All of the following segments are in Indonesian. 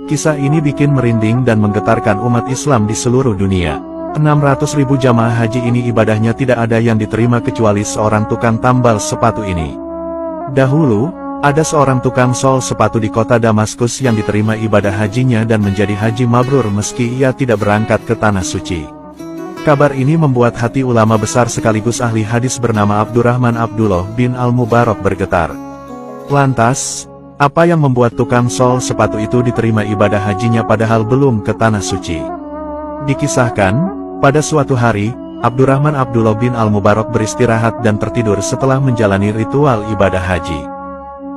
Kisah ini bikin merinding dan menggetarkan umat Islam di seluruh dunia. 600.000 jamaah haji ini ibadahnya tidak ada yang diterima kecuali seorang tukang tambal sepatu ini. Dahulu, ada seorang tukang sol sepatu di kota Damaskus yang diterima ibadah hajinya dan menjadi haji mabrur meski ia tidak berangkat ke tanah suci. Kabar ini membuat hati ulama besar sekaligus ahli hadis bernama Abdurrahman Abdullah bin Al-Mubarak bergetar. Lantas, apa yang membuat tukang sol sepatu itu diterima ibadah hajinya padahal belum ke tanah suci? Dikisahkan, pada suatu hari, Abdurrahman Abdullah bin Al-Mubarak beristirahat dan tertidur setelah menjalani ritual ibadah haji.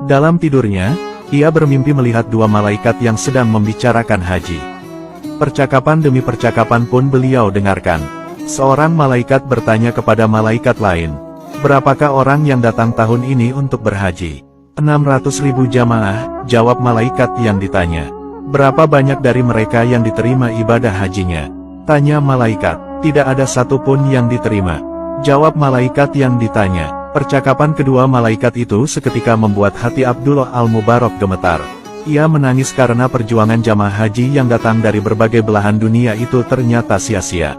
Dalam tidurnya, ia bermimpi melihat dua malaikat yang sedang membicarakan haji. Percakapan demi percakapan pun beliau dengarkan. Seorang malaikat bertanya kepada malaikat lain, "Berapakah orang yang datang tahun ini untuk berhaji?" 600.000 jamaah, jawab malaikat yang ditanya. "Berapa banyak dari mereka yang diterima ibadah hajinya?" tanya malaikat. "Tidak ada satupun yang diterima," jawab malaikat yang ditanya. Percakapan kedua malaikat itu seketika membuat hati Abdullah Al-Mubarak gemetar. Ia menangis karena perjuangan jamaah haji yang datang dari berbagai belahan dunia itu ternyata sia-sia.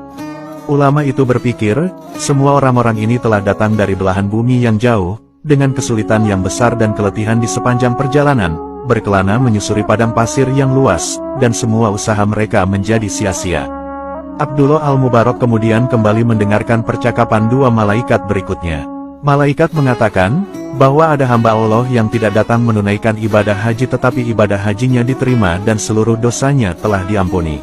Ulama itu berpikir, semua orang-orang ini telah datang dari belahan bumi yang jauh, dengan kesulitan yang besar dan keletihan di sepanjang perjalanan, berkelana menyusuri padang pasir yang luas, dan semua usaha mereka menjadi sia-sia. Abdullah Al-Mubarak kemudian kembali mendengarkan percakapan dua malaikat berikutnya. Malaikat mengatakan, bahwa ada hamba Allah yang tidak datang menunaikan ibadah haji tetapi ibadah hajinya diterima dan seluruh dosanya telah diampuni.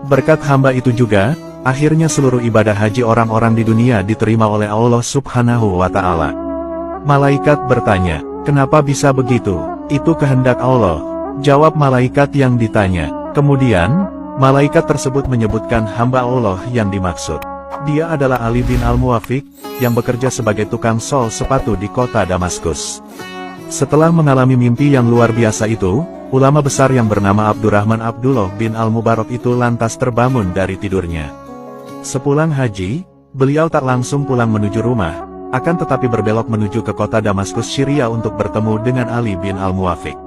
Berkat hamba itu juga, akhirnya seluruh ibadah haji orang-orang di dunia diterima oleh Allah Subhanahu wa Ta'ala. Malaikat bertanya, "Kenapa bisa begitu?" "Itu kehendak Allah," jawab malaikat yang ditanya. Kemudian, malaikat tersebut menyebutkan hamba Allah yang dimaksud. Dia adalah Ali bin Al-Muwafiq, yang bekerja sebagai tukang sol sepatu di kota Damaskus. Setelah mengalami mimpi yang luar biasa itu, ulama besar yang bernama Abdurrahman Abdullah bin Al-Mubarak itu lantas terbangun dari tidurnya. Sepulang haji, beliau tak langsung pulang menuju rumah, akan tetapi berbelok menuju ke kota Damaskus Syria untuk bertemu dengan Ali bin Al-Muwafiq.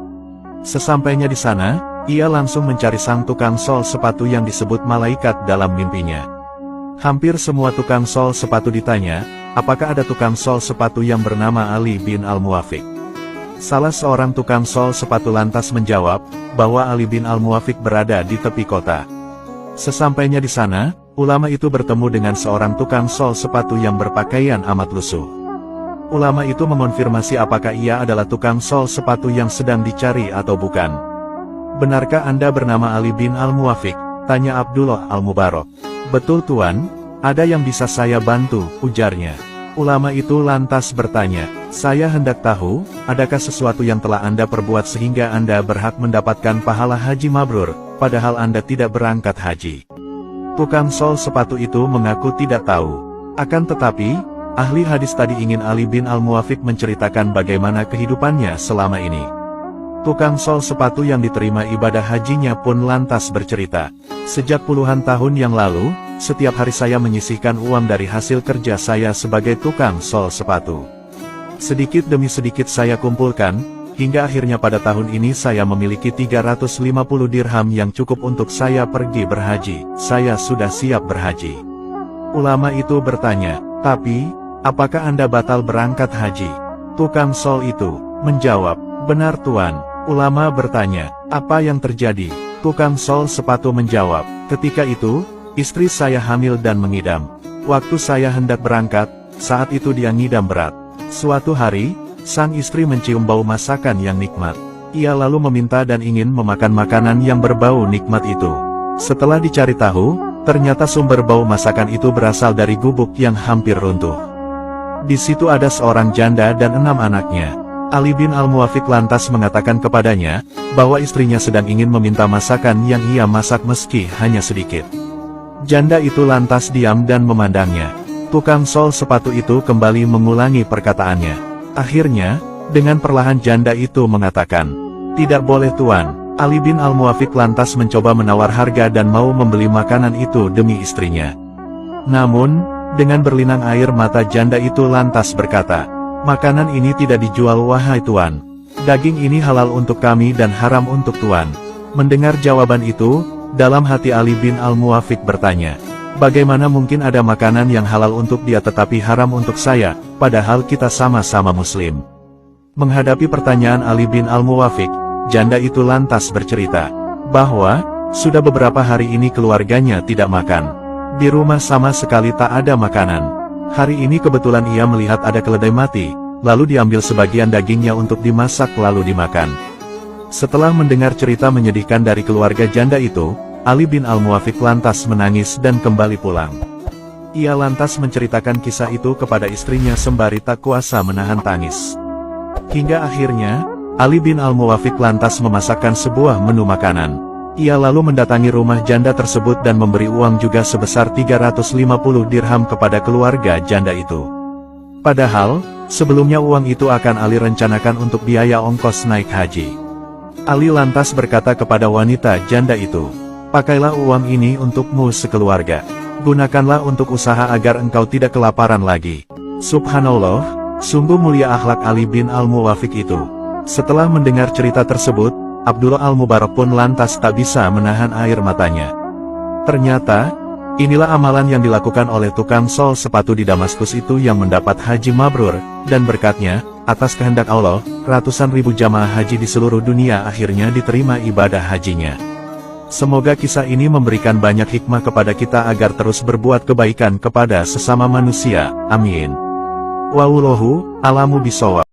Sesampainya di sana, ia langsung mencari sang tukang sol sepatu yang disebut malaikat dalam mimpinya. Hampir semua tukang sol sepatu ditanya, apakah ada tukang sol sepatu yang bernama Ali bin Al-Muwafiq. Salah seorang tukang sol sepatu lantas menjawab, bahwa Ali bin Al-Muwafiq berada di tepi kota. Sesampainya di sana, ulama itu bertemu dengan seorang tukang sol sepatu yang berpakaian amat lusuh. Ulama itu mengonfirmasi apakah ia adalah tukang sol sepatu yang sedang dicari atau bukan. "Benarkah Anda bernama Ali bin Al-Muwafiq?" tanya Abdullah Al-Mubarak. "Betul Tuan, ada yang bisa saya bantu," ujarnya. Ulama itu lantas bertanya, "Saya hendak tahu, adakah sesuatu yang telah Anda perbuat sehingga Anda berhak mendapatkan pahala haji mabrur, padahal Anda tidak berangkat haji?" Tukang sol sepatu itu mengaku tidak tahu. Akan tetapi, ahli hadis tadi ingin Ali bin Al-Muwafiq menceritakan bagaimana kehidupannya selama ini. Tukang sol sepatu yang diterima ibadah hajinya pun lantas bercerita, "Sejak puluhan tahun yang lalu, setiap hari saya menyisihkan uang dari hasil kerja saya sebagai tukang sol sepatu. Sedikit demi sedikit saya kumpulkan, hingga akhirnya pada tahun ini saya memiliki 350 dirham yang cukup untuk saya pergi berhaji. Saya sudah siap berhaji." Ulama itu bertanya, "Tapi, apakah Anda batal berangkat haji?" Tukang sol itu menjawab, "Benar Tuan." Ulama bertanya, "Apa yang terjadi?" Tukang sol sepatu menjawab, "Ketika itu, istri saya hamil dan mengidam. Waktu saya hendak berangkat, saat itu dia ngidam berat. Suatu hari, sang istri mencium bau masakan yang nikmat. Ia lalu meminta dan ingin memakan makanan yang berbau nikmat itu. Setelah dicari tahu, ternyata sumber bau masakan itu berasal dari gubuk yang hampir runtuh. Di situ ada seorang janda dan 6 anaknya. Ali bin Al-Muwafiq lantas mengatakan kepadanya, bahwa istrinya sedang ingin meminta masakan yang ia masak meski hanya sedikit. Janda itu lantas diam dan memandangnya. Tukang sol sepatu itu kembali mengulangi perkataannya. Akhirnya, dengan perlahan janda itu mengatakan, "Tidak boleh tuan." Ali bin Al-Muwafiq lantas mencoba menawar harga dan mau membeli makanan itu demi istrinya. Namun, dengan berlinang air mata janda itu lantas berkata, "Makanan ini tidak dijual wahai tuan. Daging ini halal untuk kami dan haram untuk tuan." Mendengar jawaban itu, dalam hati Ali bin Al-Muwafiq bertanya, "Bagaimana mungkin ada makanan yang halal untuk dia tetapi haram untuk saya, padahal kita sama-sama muslim?" Menghadapi pertanyaan Ali bin Al-Muwafiq, janda itu lantas bercerita, bahwa, sudah beberapa hari ini keluarganya tidak makan. Di rumah sama sekali tak ada makanan. Hari ini kebetulan ia melihat ada keledai mati, lalu diambil sebagian dagingnya untuk dimasak lalu dimakan. Setelah mendengar cerita menyedihkan dari keluarga janda itu, Ali bin Al-Muwafiq lantas menangis dan kembali pulang. Ia lantas menceritakan kisah itu kepada istrinya sembari tak kuasa menahan tangis. Hingga akhirnya, Ali bin Al-Muwafiq lantas memasakkan sebuah menu makanan. Ia lalu mendatangi rumah janda tersebut dan memberi uang juga sebesar 350 dirham kepada keluarga janda itu. Padahal, sebelumnya uang itu akan Ali rencanakan untuk biaya ongkos naik haji. Ali lantas berkata kepada wanita janda itu, "Pakailah uang ini untukmu sekeluarga. Gunakanlah untuk usaha agar engkau tidak kelaparan lagi." Subhanallah, sungguh mulia akhlak Ali bin Al-Muwafiq itu. Setelah mendengar cerita tersebut, Abdullah Al-Mubarak pun lantas tak bisa menahan air matanya. Ternyata, inilah amalan yang dilakukan oleh tukang sol sepatu di Damaskus itu yang mendapat haji mabrur, dan berkatnya, atas kehendak Allah, ratusan ribu jamaah haji di seluruh dunia akhirnya diterima ibadah hajinya. Semoga kisah ini memberikan banyak hikmah kepada kita agar terus berbuat kebaikan kepada sesama manusia. Amin. Wallahu a'lamu bishawab.